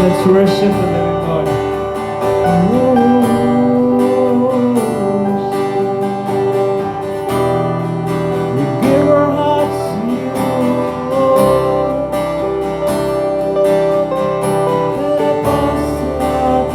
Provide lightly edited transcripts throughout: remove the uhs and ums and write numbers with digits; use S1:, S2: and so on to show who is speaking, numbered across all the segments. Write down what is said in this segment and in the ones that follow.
S1: Let's worship the living God. We give our hearts to you, Lord. Help us out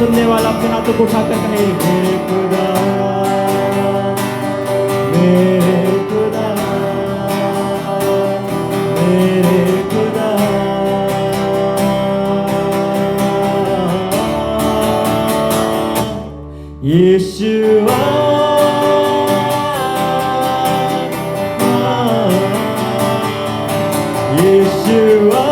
S1: सुनने वाला अपने हाथों को उठाकर कहे मेरे खुदा, मेरे खुदा, मेरे खुदा। यीशुआ यीशुआ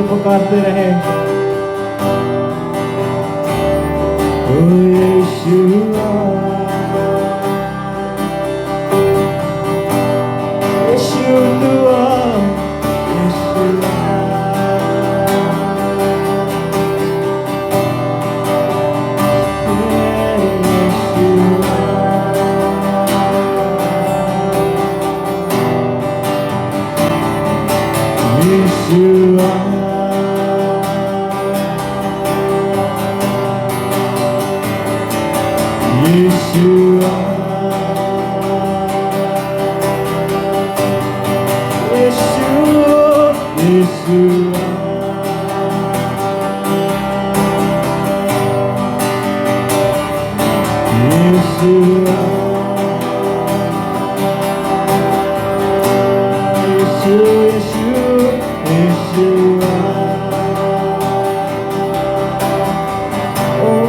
S1: पुकारते रहे यीशुआ यीशुआ यीशुआ Yeshua, Yeshua, Yeshua,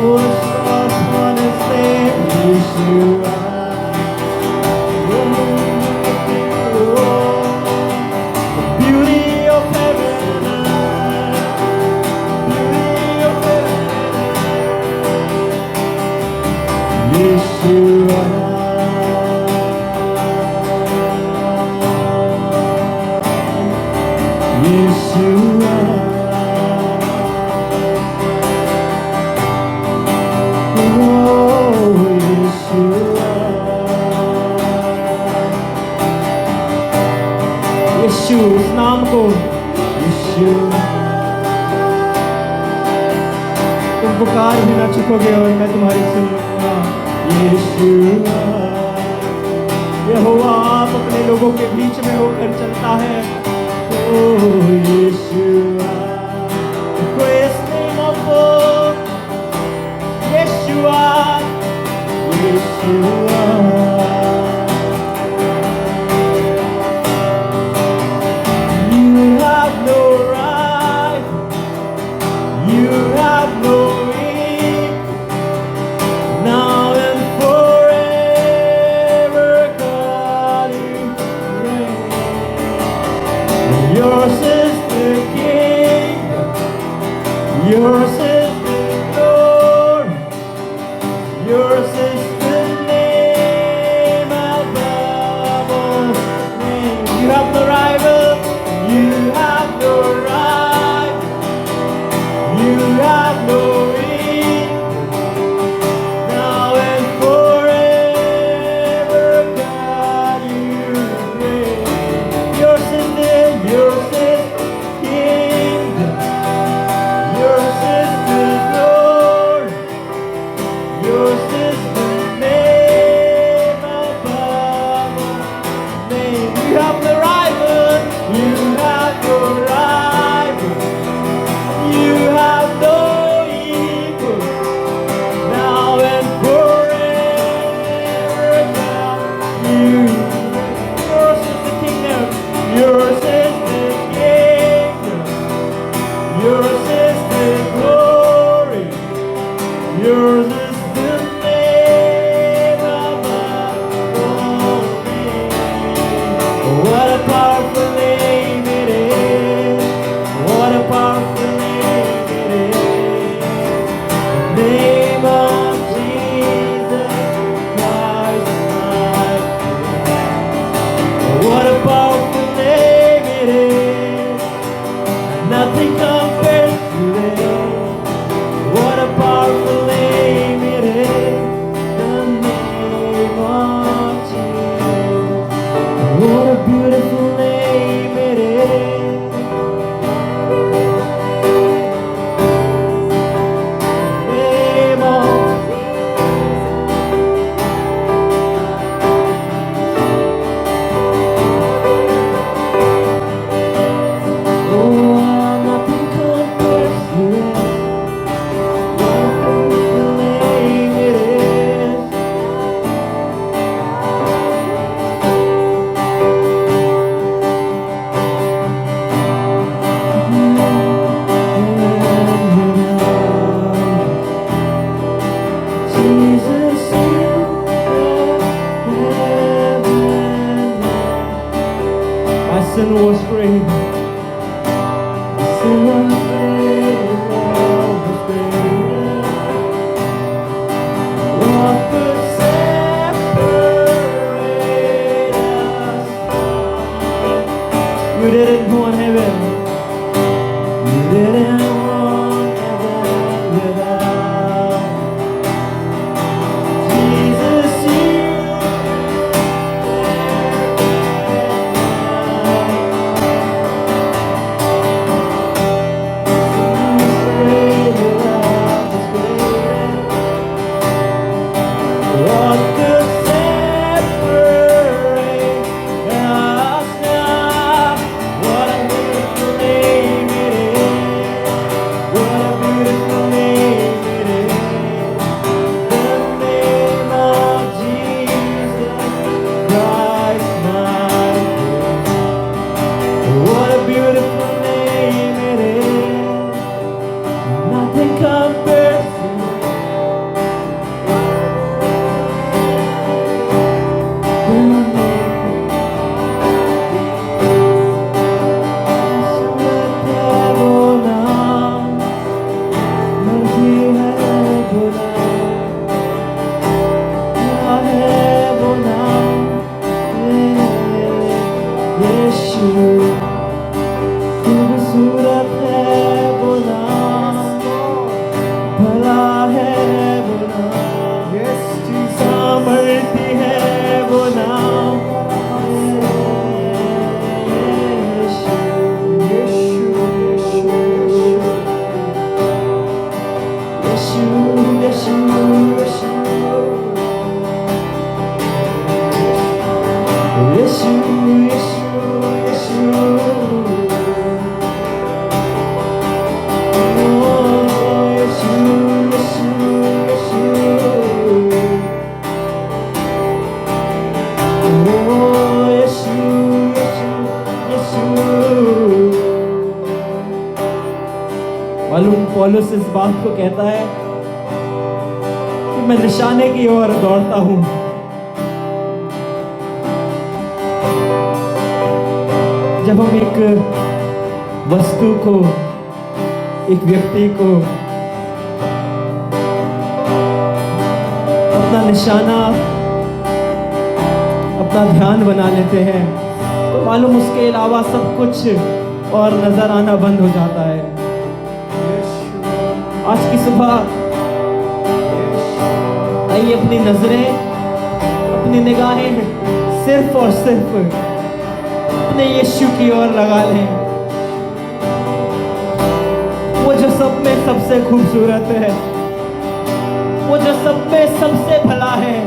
S1: Yeshua. Beauty यीशु, उस नाम को यीशु। तुम पुकार भी ना चुकोगे और मैं तुम्हारी सुनूंगा। यीशु यहोवा आप अपने लोगों के बीच में होकर चलता है। ओ यीशु, greatest name of all, Yeshua, Yeshua. You have no right, you have no right, now and forever, God, you reign. Yours is the kingdom, yours is the glory, yours is the name above all names. You have no rival, you have no rival, you have no equal, now and forever, God, you reign. Yours is the kingdom, yours is the glory, yours is the name above all names. You have the rival, you have no rival, you have no equal, now and forever, God, you reign. Yours is the kingdom, yours is the kingdom, yours is the glory, yours is the name above all names. What a powerful name it is. What a powerful name it is. The name of Jesus Christ, my King. What a powerful name it is. Nothing compares to it. What a powerful name it is, the name of Jesus. What a beautiful name it is. Name of oh, nothing compares to it. What a beautiful name it is. Jesus, you are heaven. My sin was great. My sin was great. Love was great. What could separate us? You didn't want heaven. You didn't want heaven without Jesus. You what could separate us now? What a beautiful name it is. मालूम पौलुस इस बात को कहता है कि मैं निशाने की ओर दौड़ता हूं। जब हम एक वस्तु को, एक व्यक्ति को अपना निशाना, अपना ध्यान बना लेते हैं तो मालूम उसके अलावा सब कुछ और नजर आना बंद हो जाता है। आज की सुबह आइए अपनी नजरें, अपनी निगाहें सिर्फ और सिर्फ अपने यीशु की ओर लगा लें। वो जो सब में सबसे खूबसूरत है, वो जो सब में सबसे भला है।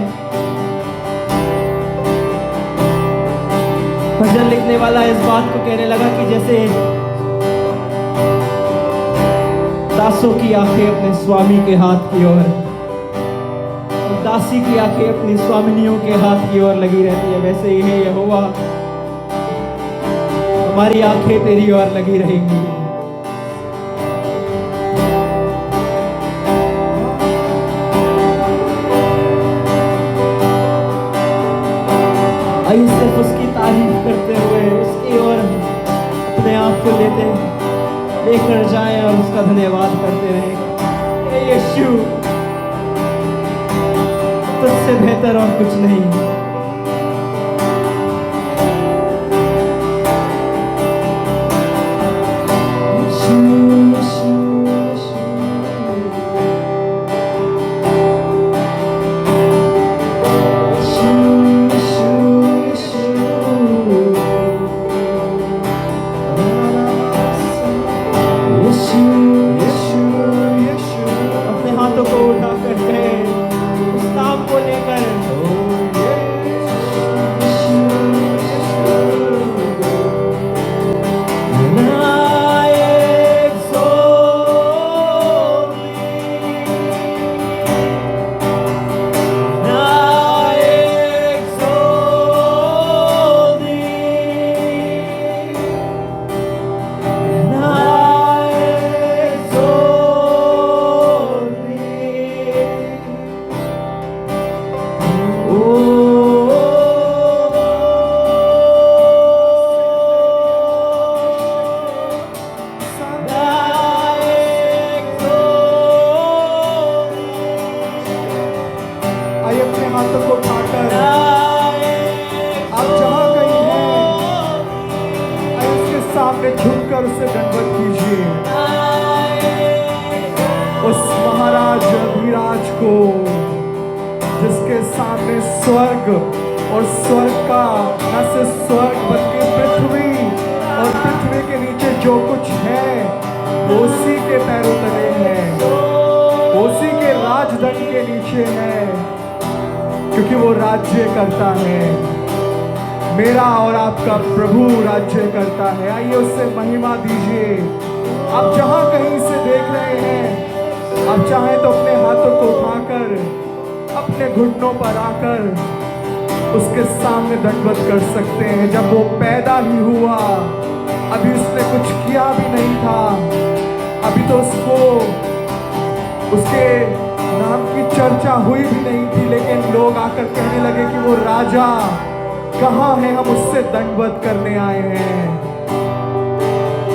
S1: भजन लिखने वाला इस बात को कहने लगा कि जैसे दासों की आंखें अपने स्वामी के हाथ की ओर, दासी की आंखें अपनी स्वामिनियों के हाथ की ओर लगी रहती है, वैसे ही है यहोवा, हमारी आंखें तेरी ओर लगी रहेंगी। आइए सिर्फ उसकी तारीफ करते हुए उसकी ओर अपने आप को लेकर जाएं और उसका धन्यवाद करते रहें। हे यीशु, तुझसे बेहतर और कुछ नहीं।
S2: झुककर उसे दंडवत कीजिए, उस महाराज अभिराज को जिसके सामने स्वर्ग और स्वर्ग का न सिर्फ स्वर्ग बल्कि पृथ्वी और पृथ्वी के नीचे जो कुछ है वो उसी के पैरों तले है, उसी के राजदंड के नीचे है, क्योंकि वो राज्य करता है। मेरा और आपका प्रभु राज्य करता है। आइए उससे महिमा दीजिए। आप जहां कहीं से देख रहे हैं, आप चाहें तो अपने हाथों को उठाकर अपने घुटनों पर आकर उसके सामने दंडवत कर सकते हैं। जब वो पैदा ही हुआ, अभी उसने कुछ किया भी नहीं था, अभी तो उसको उसके नाम की चर्चा हुई भी नहीं थी, लेकिन लोग आकर कहने लगे कि वो राजा कहाँ है, हम उससे दंडवत करने आए हैं।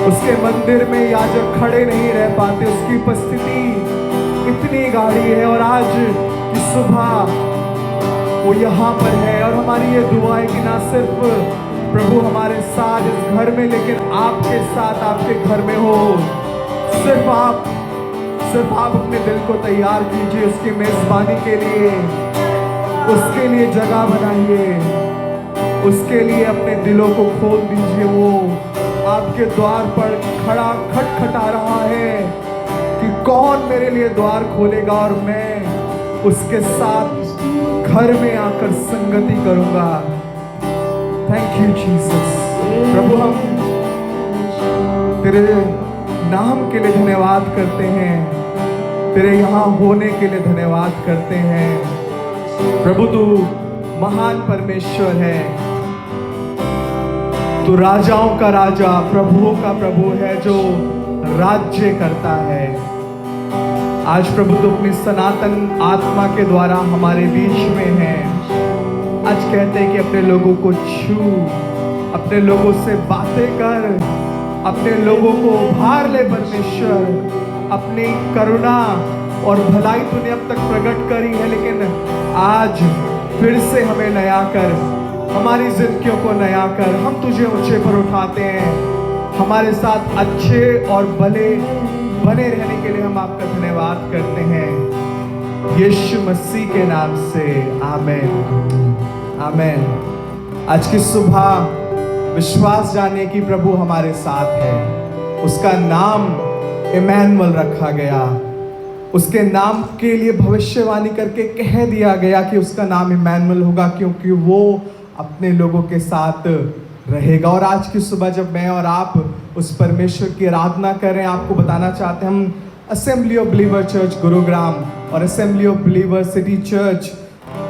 S2: उसके मंदिर में याजक खड़े नहीं रह पाते, उसकी उपस्थिति इतनी गाढ़ी है। और आज की सुबह वो यहाँ पर है और हमारी ये दुआ है कि ना सिर्फ प्रभु हमारे साथ इस घर में, लेकिन आपके साथ आपके घर में हो। सिर्फ आप अपने दिल को तैयार कीजिए उसकी मेजबानी के लिए, उसके लिए जगह बनाइए, उसके लिए अपने दिलों को खोल दीजिए। वो आपके द्वार पर खड़ा खटखटा रहा है कि कौन मेरे लिए द्वार खोलेगा और मैं उसके साथ घर में आकर संगति करूंगा। Thank you Jesus. प्रभु हम तेरे नाम के लिए धन्यवाद करते हैं, तेरे यहाँ होने के लिए धन्यवाद करते हैं। प्रभु तू महान परमेश्वर है, तू राजाओं का राजा, प्रभुओं का प्रभु है, जो राज्य करता है। आज प्रभु तो अपनी सनातन आत्मा के द्वारा हमारे बीच में है। आज कहते हैं कि अपने लोगों को छू, अपने लोगों से बातें कर, अपने लोगों को उभार ले परमेश्वर। अपनी करुणा और भलाई तूने अब तक प्रकट करी है, लेकिन आज फिर से हमें नया कर, हमारी जिंदगियों को नया कर। हम तुझे ऊंचे पर उठाते हैं। हमारे साथ अच्छे और भले बने रहने के लिए हम आपका धन्यवाद करते हैं, यीशु मसीह के नाम से, आमेन आमेन। आज की सुबह विश्वास जाने की प्रभु हमारे साथ है। उसका नाम इमैनुअल रखा गया। उसके नाम के लिए भविष्यवाणी करके कह दिया गया कि उसका नाम इमैनुअल होगा, क्योंकि वो अपने लोगों के साथ रहेगा। और आज की सुबह जब मैं और आप उस परमेश्वर की आराधना करें, आपको बताना चाहते हैं हम assembly of believer church Gurugram और assembly of believer city church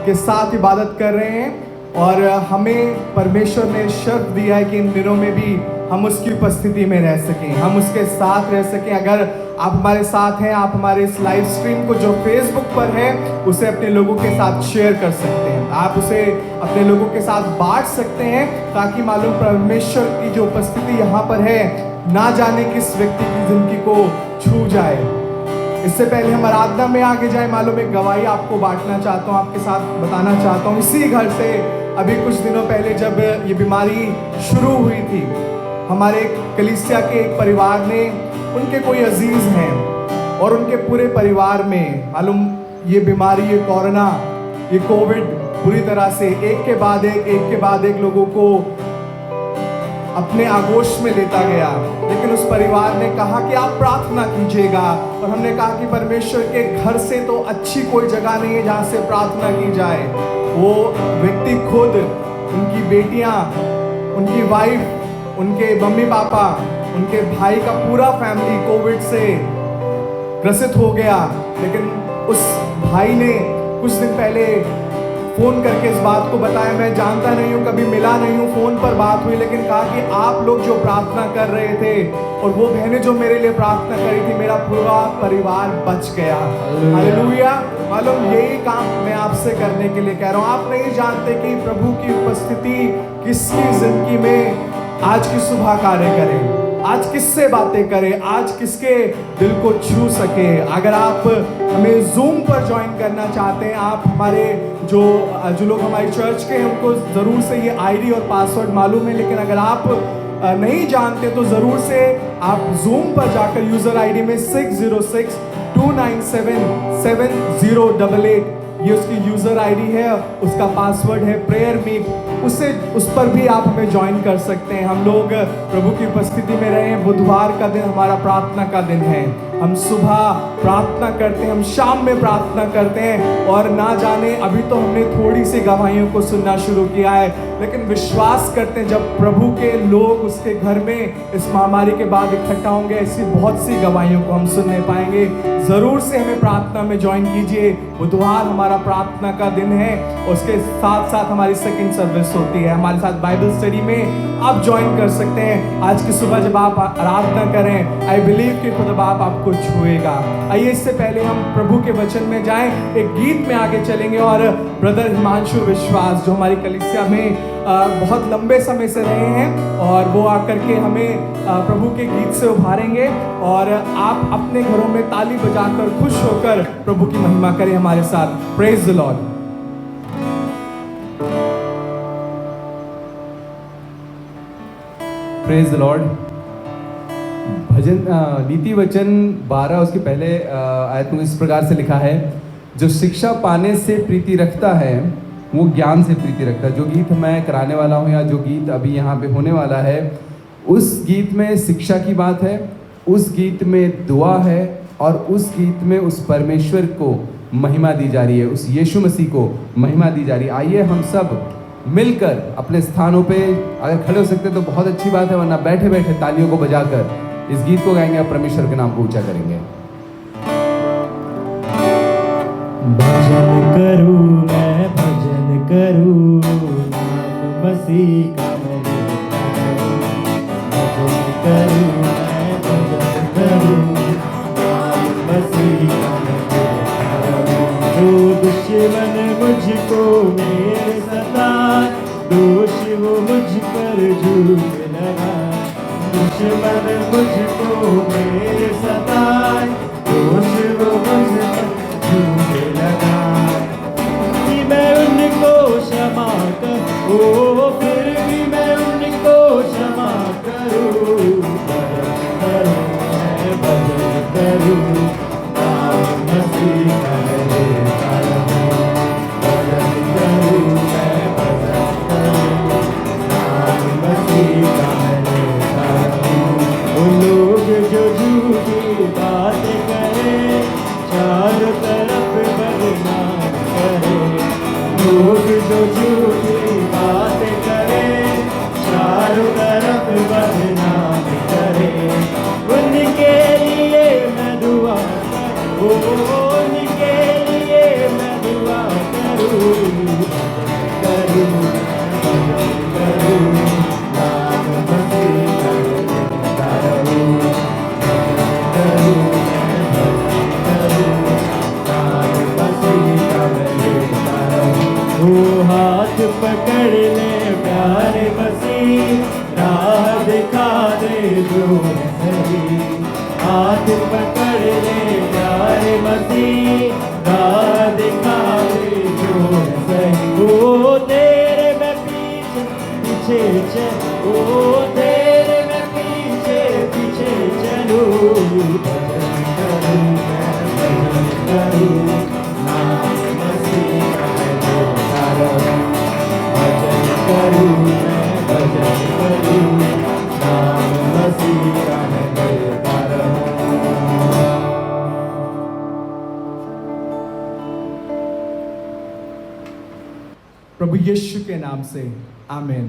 S2: के साथ इबादत कर रहे हैं। और हमें परमेश्वर ने शर्त दिया है कि इन दिनों में भी हम उसकी उपस्थिति में रह सकें, हम उसके साथ रह सकें। अगर आप हमारे साथ हैं, आप हमारे इस लाइव स्ट्रीम को जो फेसबुक पर है उसे अपने लोगों के साथ शेयर कर सकते हैं, आप उसे अपने लोगों के साथ बांट सकते हैं, ताकि मालूम परमेश्वर की जो उपस्थिति यहाँ पर है ना जाने किस व्यक्ति की जिंदगी को छू जाए। इससे पहले हम आराधना में आगे जाए, मालूम एक गवाही आपको बांटना चाहता हूँ, आपके साथ बताना चाहता हूँ। इसी घर से अभी कुछ दिनों पहले जब ये बीमारी शुरू हुई थी, हमारे कलीसिया के एक परिवार ने, उनके कोई अजीज हैं और उनके पूरे परिवार में मालूम ये बीमारी, ये कोरोना, ये कोविड पूरी तरह से एक के बाद एक लोगों को अपने आगोश में लेता गया। लेकिन उस परिवार ने कहा कि आप प्रार्थना कीजिएगा, और हमने कहा कि परमेश्वर के घर से तो अच्छी कोई जगह नहीं है जहाँ से प्रार्थना की जाए। वो व्यक्ति खुद, उनकी बेटियाँ, उनकी वाइफ, उनके मम्मी पापा, उनके भाई का पूरा फैमिली कोविड से ग्रसित हो गया। लेकिन उस भाई ने कुछ दिन पहले फ़ोन करके इस बात को बताया, मैं जानता नहीं हूँ, कभी मिला नहीं हूँ, फ़ोन पर बात हुई, लेकिन कहा कि आप लोग जो प्रार्थना कर रहे थे और वो बहनें जो मेरे लिए प्रार्थना करी थी, मेरा पूरा परिवार बच गया। हालेलुया। मालूम यही काम मैं आपसे करने के लिए कह रहा हूँ। आप नहीं जानते कि प्रभु की उपस्थिति किसकी जिंदगी में आज की सुबह कार्य करे, आज किससे बातें करें, आज किसके दिल को छू सके। अगर आप हमें जूम पर ज्वाइन करना चाहते हैं, आप हमारे जो लोग हमारी चर्च के हैं उनको ज़रूर से ये आईडी और पासवर्ड मालूम है, लेकिन अगर आप नहीं जानते तो ज़रूर से आप जूम पर जाकर यूज़र आईडी में 606-297-7088 ये उसकी यूज़र आईडी है, उसका पासवर्ड है प्रेयर मीट, उस पर भी आप हमें ज्वाइन कर सकते हैं। हम लोग प्रभु की उपस्थिति में रहे हैं। बुधवार का दिन हमारा प्रार्थना का दिन है। हम सुबह प्रार्थना करते हैं, हम शाम में प्रार्थना करते हैं, और ना जाने अभी तो हमने थोड़ी सी गवाहियों को सुनना शुरू किया है, लेकिन विश्वास करते हैं जब प्रभु के लोग उसके घर में इस महामारी के बाद इकट्ठा होंगे, ऐसी बहुत सी गवाहियों को हम सुनने पाएंगे। ज़रूर से हमें प्रार्थना में ज्वाइन कीजिए। बुधवार हमारा प्रार्थना का दिन है, उसके साथ साथ हमारी सेकंड सर्विस होती है। हमारे साथ बाइबल स्टडी में आप ज्वाइन कर सकते हैं। आज की सुबह जब आप आराधना करें, आई बिलीव कि खुदा बाप आपको छुएगा। आइए इससे पहले हम प्रभु के वचन में जाएं, एक गीत में आगे चलेंगे, और ब्रदर हिमांशु विश्वास जो हमारी कलीसिया में बहुत लंबे समय से रहे हैं, और वो आकर के हमें प्रभु के गीत से उभारेंगे, और आप अपने घरों में ताली बजाकर खुश होकर प्रभु की महिमा करें हमारे साथ। Praise the lord.
S3: Praise the lord. भजन नीति वचन 12 उसके पहले आयत में इस प्रकार से लिखा है, जो शिक्षा पाने से प्रीति रखता है वो ज्ञान से प्रीति रखता है। जो गीत मैं कराने वाला हूँ, या जो गीत अभी यहाँ पे होने वाला है, उस गीत में शिक्षा की बात है, उस गीत में दुआ है, और उस गीत में उस परमेश्वर को महिमा दी जा रही है, उस यीशु मसीह को महिमा दी जा रही है। आइए हम सब मिलकर अपने स्थानों पे अगर खड़े हो सकते तो बहुत अच्छी बात है, वरना बैठे बैठे तालियों को बजाकर इस गीत को गाएंगे और परमेश्वर के नाम को ऊंचा करेंगे।
S1: भजन करूं मैं, भजन करूं, नाम मसीह का मैं भजन करूं मैं, भजन करूं, नाम मसीह का मैं गाता रहूं। जो दुश्मन मुझको मेरे सताए, दोष वो मुझ पर झूठ लगाए। दुश्मन मुझको मेरे सताए, दोष वो मुझ पर झूठ लगाए। कि मैं उनको क्षमा करूं, फिर भी मैं उनको क्षमा करूं। भजन करूं, मैं भजन करूं, नाम मसीह का मैं गाता रहूं। भजन करूं, मैं भजन करूं, नाम मसीह का मैं गाता रहूं। उन लोग जो झूठी बातें करें, चारों तरफ बदनाम करें। लोग जो झूठी बातें करें, चारों तरफ बदनाम करें। उनके लिए मैं दुआ करूं, उनके लिए मैं दुआ करूं। भजन करूं, नाम मसीह का मैं गाता रहूं। भजन करूं, मैं भजन करूं, नाम मसीह का मैं गाता रहूं। वो हाथ पकड़ ले प्यारे मसीह, राह दिखा दे जो है सही। हाथ पकड़ ले प्यारे मसीह, राह दिखा दे जो है सही। ओ तेरे मैं पीछे पीछे चल, ओ तेरे मैं पीछे पीछे चलूं। भजन करूं, मैं भजन करूं, नाम मसीह का मैं गाता रहूं। भजन करूं, मैं भजन करूं, नाम मसीह का मैं गाता रहूं।
S2: प्रभु यीशु के नाम से आमीन।